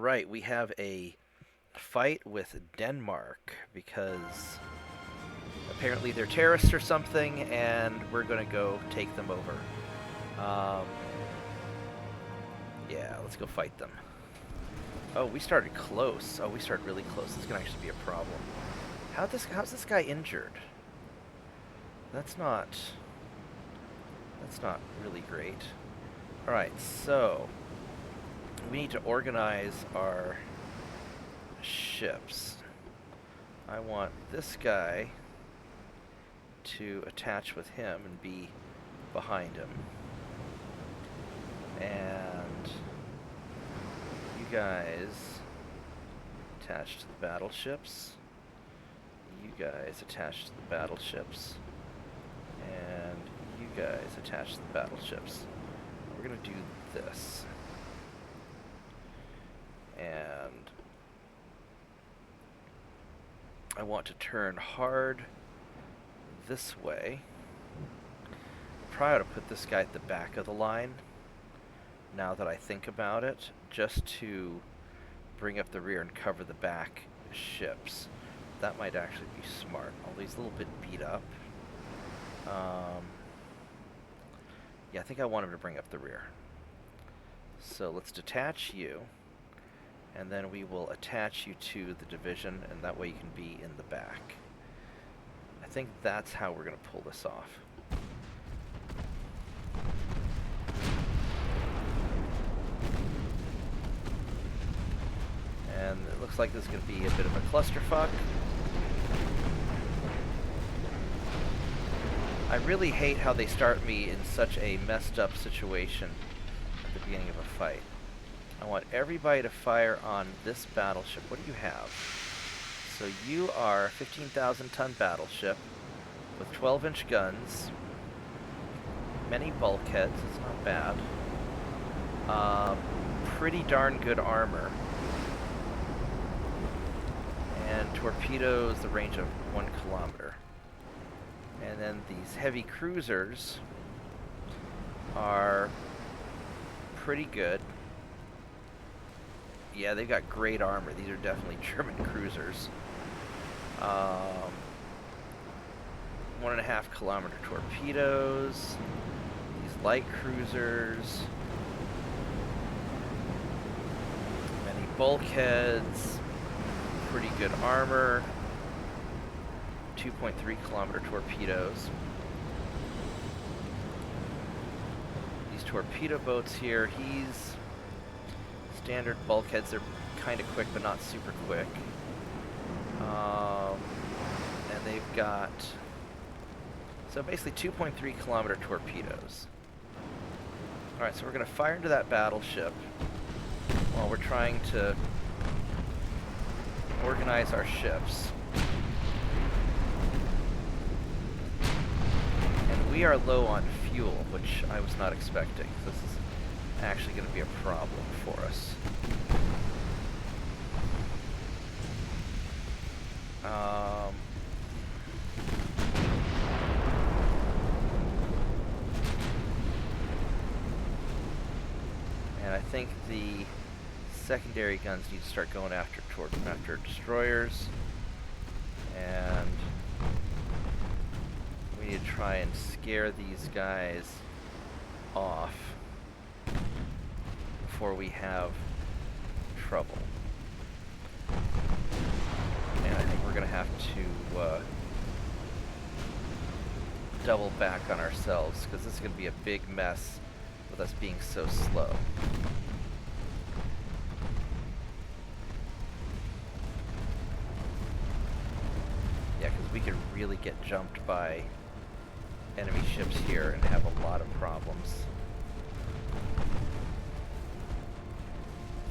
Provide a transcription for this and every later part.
Alright, we have a fight with Denmark because apparently they're terrorists or something, and we're gonna go take them over. Yeah, let's go fight them. Oh, we started close. Oh, we started really close. This is gonna actually be a problem. How's this guy injured? That's not really great. Alright, so we need to organize our ships. I want this guy to attach with him and be behind him. And you guys attach to the battleships. You guys attach to the battleships. And you guys attach to the battleships. We're gonna do this. And I want to turn hard this way. Probably ought to put this guy at the back of the line, now that I think about it, just to bring up the rear and cover the back ships. That might actually be smart. Although he's a little bit beat up. Yeah, I think I want him to bring up the rear. So let's detach you, and then we will attach you to the division, and that way you can be in the back. I think that's how we're going to pull this off. And it looks like this is going to be a bit of a clusterfuck. I really hate how they start me in such a messed up situation at the beginning of a fight. I want everybody to fire on this battleship. What do you have? So you are a 15,000 ton battleship with 12-inch guns, many bulkheads, it's not bad, pretty darn good armor, and torpedoes the range of 1 kilometer. And then these heavy cruisers are pretty good. Yeah, they've got great armor. These are definitely German cruisers. 1.5 kilometer torpedoes. These light cruisers. Many bulkheads. Pretty good armor. 2.3 kilometer torpedoes. These torpedo boats here, he's standard bulkheads. They're kind of quick, but not super quick. And they've got, so basically 2.3 kilometer torpedoes. Alright, so we're going to fire into that battleship while we're trying to organize our ships. And we are low on fuel, which I was not expecting. This is actually going to be a problem for us. And I think the secondary guns need to start going after destroyers, and we need to try and scare these guys off before we have trouble. And I think we're going to have to double back on ourselves, because this is going to be a big mess with us being so slow. Yeah, because we could really get jumped by enemy ships here and have a lot of problems.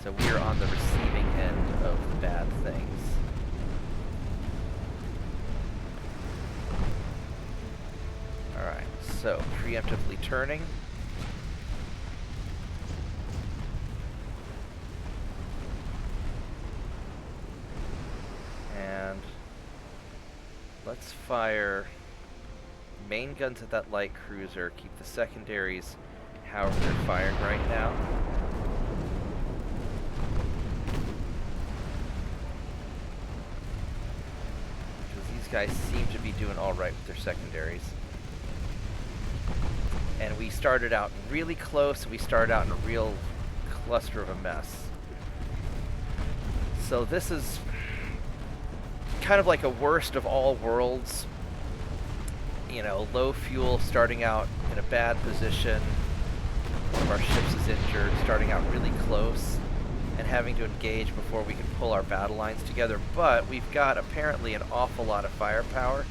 So we're on the receiving end of bad things. Alright, so preemptively turning. And let's fire main guns at that light cruiser, keep the secondaries however they're firing right now. These guys seem to be doing all right with their secondaries. And we started out really close, and we started out in a real cluster of a mess. So this is kind of like a worst of all worlds. You know, low fuel, starting out in a bad position. One of our ships is injured, starting out really close, and having to engage before we can pull our battle lines together. But we've got apparently an awful lot of firepower,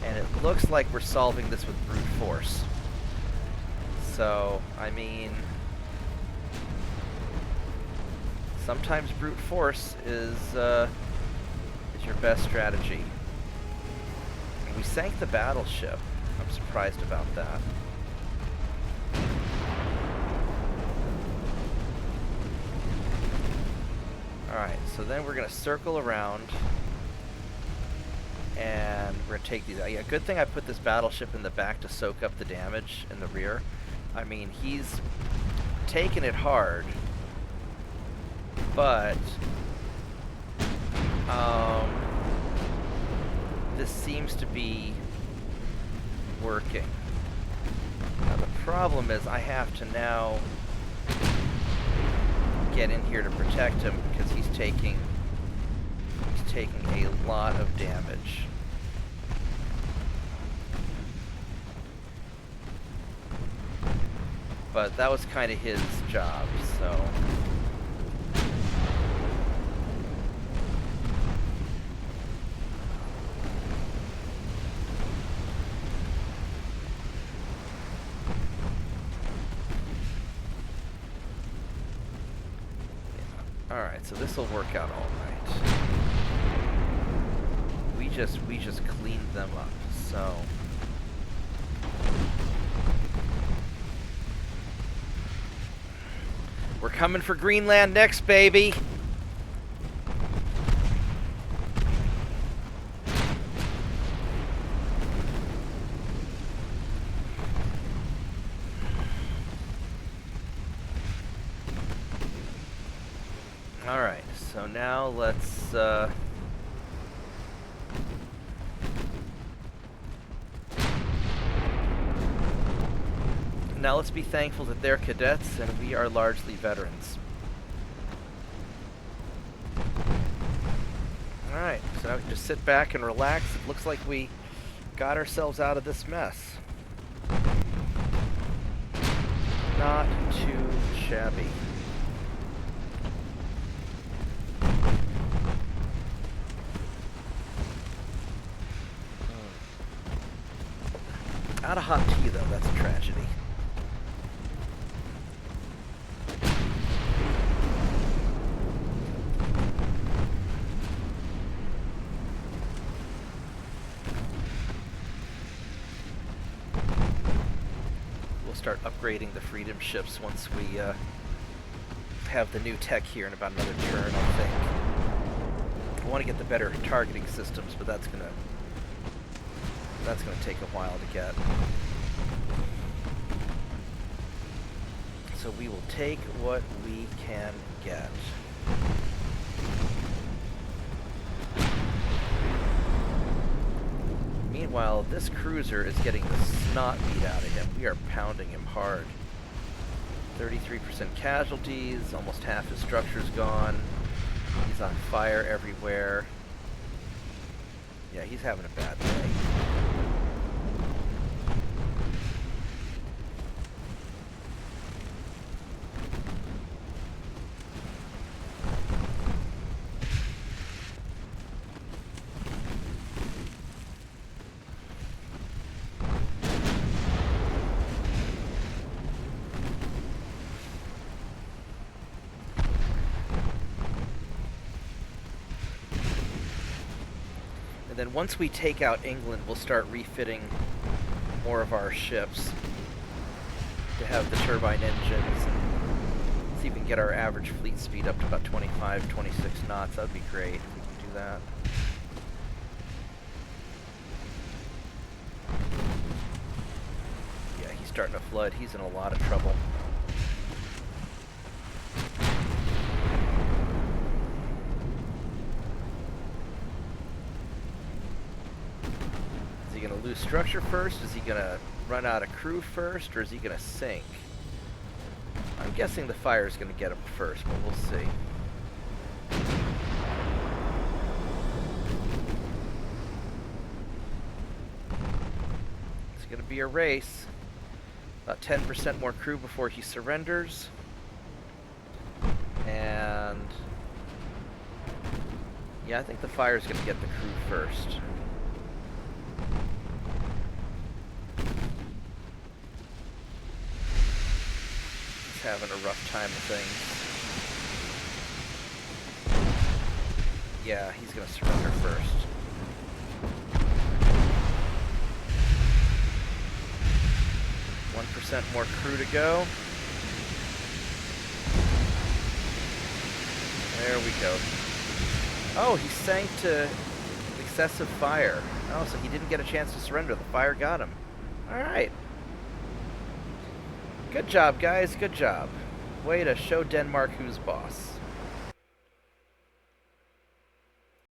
and it looks like we're solving this with brute force. So, I mean, sometimes brute force is your best strategy. And we sank the battleship. I'm surprised about that. Alright, so then we're going to circle around, and we're going to take these out. Yeah, good thing I put this battleship in the back to soak up the damage in the rear. I mean, he's taking it hard, but this seems to be working. Now the problem is I have to now get in here to protect him because he's taking a lot of damage. But that was kind of his job, so. Alright, so this will work out all right. We just cleaned them up, so. We're coming for Greenland next, baby! Alright, so now let's, now let's be thankful that they're cadets and we are largely veterans. Alright, so now we can just sit back and relax. It looks like we got ourselves out of this mess. Not too shabby. Out of hot tea, though. That's a tragedy. We'll start upgrading the Freedom ships once we have the new tech here in about another turn, I think. I want to get the better targeting systems, but that's gonna take a while to get. So we will take what we can get. Meanwhile, this cruiser is getting the snot beat out of him. We are pounding him hard. 33% casualties, almost half his structure's gone. He's on fire everywhere. Yeah, he's having a bad day. And then once we take out England, we'll start refitting more of our ships to have the turbine engines and see if we can get our average fleet speed up to about 25, 26 knots. That would be great if we can do that. Yeah, he's starting to flood. He's in a lot of trouble. lose structure first? Is he gonna run out of crew first, or is he gonna sink? I'm guessing the fire is gonna get him first, but we'll see. It's gonna be a race. About 10% more crew before he surrenders. And yeah, I think the fire is gonna get the crew first. Having a rough time of things. Yeah, he's gonna surrender first. Percent more crew to go. There we go. Oh, he sank to excessive fire. Oh, so he didn't get a chance to surrender. The fire got him. Alright. Good job, guys. Good job. Way to show Denmark who's boss.